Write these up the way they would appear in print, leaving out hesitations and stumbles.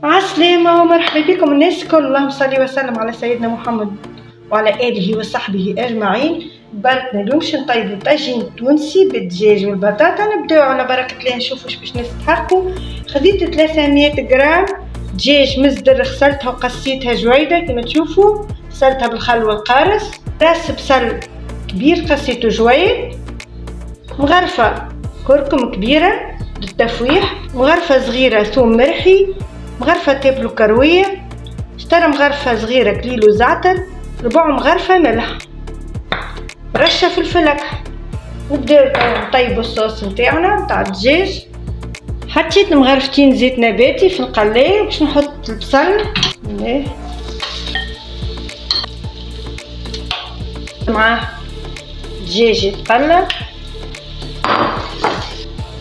عالسلامة ومرحبا بكم الناس الكل. اللهم صل وسلم على سيدنا محمد وعلى آله وصحبه أجمعين. باركنا اليوم باش نطيبو طاجين تونسي بالدجاج والبطاطا. نبداو على بركة الله نشوفو باش نستحقو. خديت 300 غرام دجاج مزدر، غسلتها وقصيتها جويدة كما تشوفوا، غسلتها بالخل والقارص. راس بصل كبير قصيته جويد، مغرفة كركم كبيرة للتفويح، مغرفة صغيرة ثوم مرحي، مغرفة تابلو كروية، شتر مغرفة صغيرة كليلو زعتر، ربع مغرفة ملح، رشة فلفل أكحل. نبداو نطيبو الصوص نتاعنا نتاع الدجاج. حطيت مغرفتين زيت نباتي في القلاية باش نحط البصل معاه الدجاج يتقلى،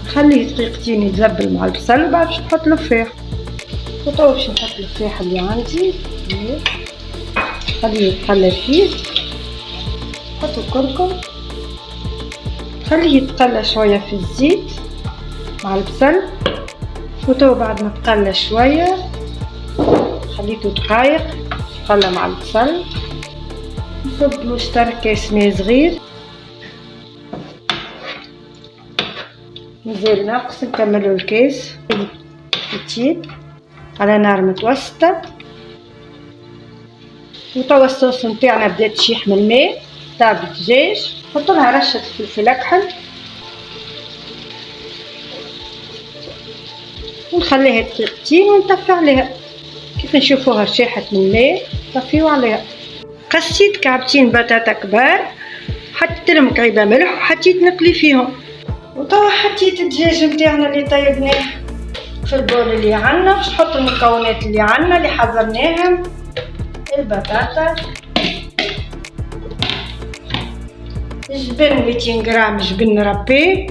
نخليه دقيقتين يتزبل مع البصل وبعد باش نحط الفاح. وتوا باش نحط الفاح اللي عندي خليه يتقلى فيه، نحط الكركم خليه يتقلى شوية في الزيت مع البصل. وتوا بعد ما تقلى شوية خليته دقايق يتقلى مع البصل، نصبلو شتر كاس ماء صغير. مازال ناقص نكملو الكاس التيب على نار متوسطة. وتوا الصوص نتاعنا بدات تشيح من الماء تاع الدجاج، نحط لها رشة فلفل أكحل ونخليها دقيقتين ونطفي عليها. كيف نشوفوها شاحت من الماء نطفيو عليها. قصيت كعبتين بطاطا كبار، حطيت لهم كعيبة ملح وحطيت نقلي فيهم. وتوا حطيت الدجاج نتاعنا اللي طيبناه في البول اللي عندنا باش نحط المكونات اللي عندنا اللي حضرناهم. البطاطا، الجبن 200 غرام جبن ربي،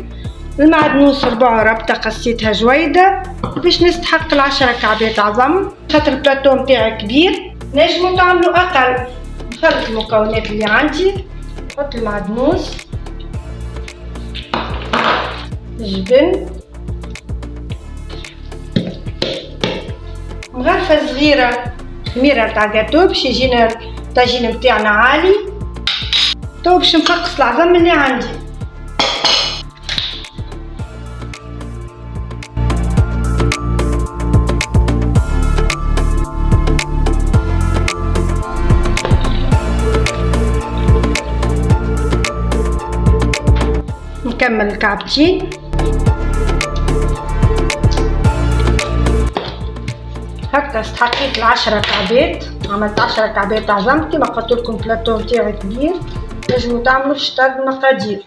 المعدنوس ربع ربطة قصيتها جويدة باش نستحق 10 كعبات عظم. خاطر البلاطو متاعي كبير نجمو تعملو اقل. نخلط المكونات اللي عندي، نحط المعدنوس، الجبن، مغرفة صغيرة خميرة تاع جاتو باش يجينا الطاجين متاعنا عالي. تو باش نفقس العظم اللي عندي. نكمل الكعبتين. هكا استحقيت 10 كعبات، عملت 10 كعبات عظم. كيما قلت لكم البلاطو نتاعي كبير، تنجموا تعملوا شتى المقادير.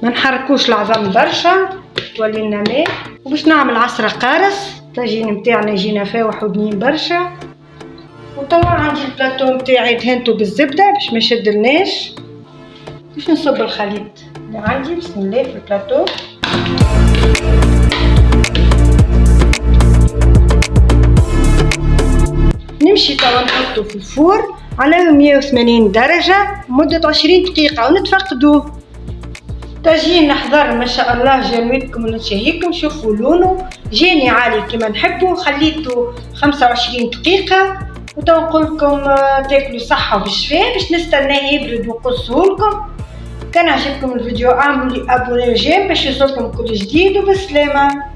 ما نحركوش العظم برشا تولي لنا ماء. وباش نعمل عصره قارص الطاجين نتاعنا يجينا فاوح وبنين برشا. وتوا عندي البلاطو نتاعي دهنته بالزبده باش ما يشدلناش. باش نصب الخليط اللي عندي بسم الله في البلاطو. نمشي توا نحطو في الفور على 180 درجة مدة 20 دقيقة ونتفقدوه. طاجين نحضر ما شاء الله جانويتكم ونشهيكم. شوفوا لونه جاني عالي كما نحبو. خليته 25 دقيقة. وتوا نقولكم تاكلوا صحة وبالشفاء. باش نستناه يبرد ونقصهولكم. كان عجبكم الفيديو اعملوا لي ابوني وجيم باش يوصلكم كل جديد وبسلامة.